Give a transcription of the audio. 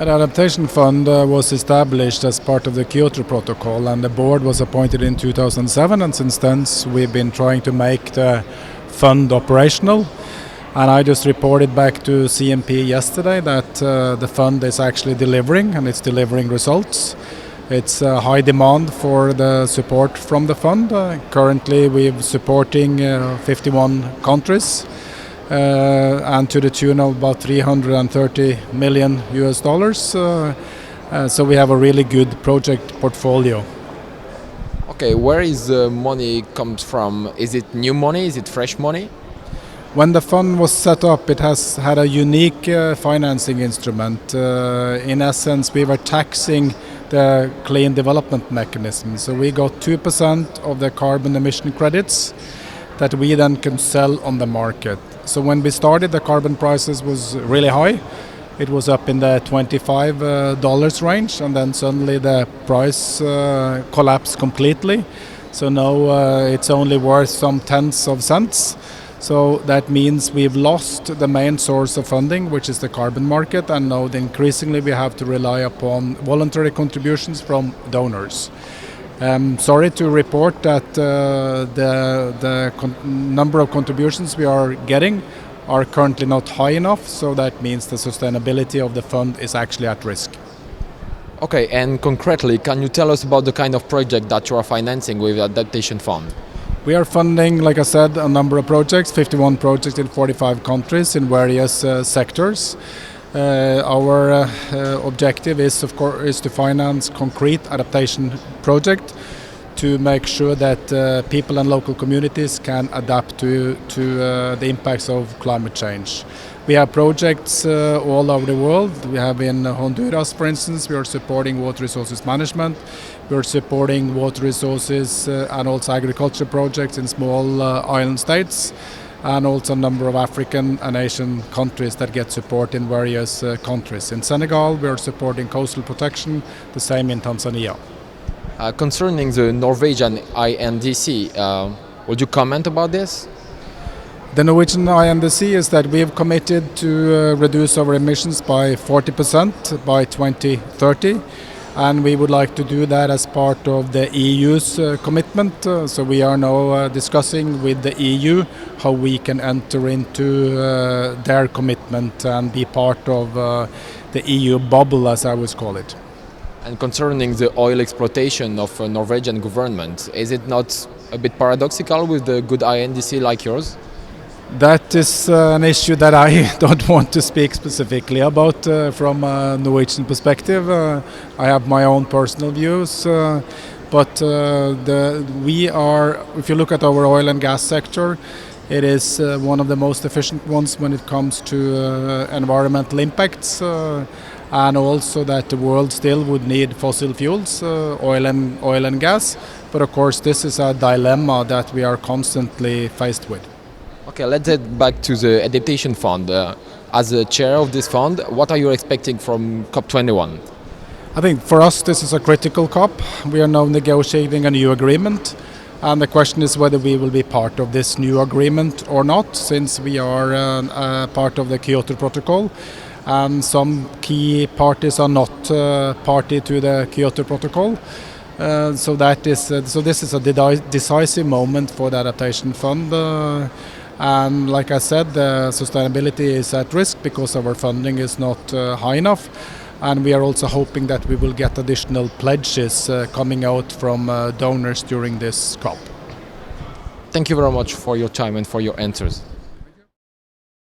The adaptation fund was established as part of the Kyoto Protocol, and the board was appointed in 2007, and since then we've been trying to make the fund operational. And I just reported back to CMP yesterday that the fund is actually delivering, and it's delivering results. It's a high demand for the support from the fund. Currently we're supporting 51 countries. And to the tune of about $330 million US. So we have a really good project portfolio. Okay, where is the money comes from? Is it new money? Is it fresh money? When the fund was set up, it has had a unique financing instrument. In essence, we were taxing the clean development mechanism. So we got 2% of the carbon emission credits that we then can sell on the market. So when we started, the carbon prices was really high. It was up in the $25 range, and then suddenly the price collapsed completely. So now it's only worth some tens of cents. So that means we've lost the main source of funding, which is the carbon market, and now increasingly we have to rely upon voluntary contributions from donors. Sorry to report that the number of contributions we are getting are currently not high enough, so that means the sustainability of the fund is actually at risk. Okay, and concretely, can you tell us about the kind of project that you are financing with the Adaptation Fund? We are funding, like I said, a number of projects, 51 projects in 45 countries in various sectors. Our objective is, of course, is to finance concrete adaptation project to make sure that people and local communities can adapt to the impacts of climate change. We have projects all over the world. We have in Honduras, for instance, we are supporting water resources management. We are supporting water resources and also agriculture projects in small island states, and also a number of African and Asian countries that get support in various countries. In Senegal, we are supporting coastal protection, the same in Tanzania. Concerning the Norwegian INDC, would you comment about this? The Norwegian INDC is that we have committed to reduce our emissions by 40% by 2030. And we would like to do that as part of the EU's commitment. So we are now discussing with the EU how we can enter into their commitment and be part of the EU bubble, as I would call it. And concerning the oil exploitation of Norwegian government, is it not a bit paradoxical with the good INDC like yours? That is an issue that I don't want to speak specifically about from a Norwegian perspective. I have my own personal views, but we are, if you look at our oil and gas sector, it is one of the most efficient ones when it comes to environmental impacts, and also that the world still would need fossil fuels, oil and gas. But of course, this is a dilemma that we are constantly faced with. Okay, let's get back to the Adaptation Fund. As a chair of this fund, what are you expecting from COP21? I think for us this is a critical COP. We are now negotiating a new agreement, and the question is whether we will be part of this new agreement or not, since we are part of the Kyoto Protocol, and some key parties are not party to the Kyoto Protocol. So this is a decisive moment for the Adaptation Fund. And like I said, the sustainability is at risk because our funding is not high enough. And we are also hoping that we will get additional pledges coming out from donors during this COP. Thank you very much for your time and for your answers.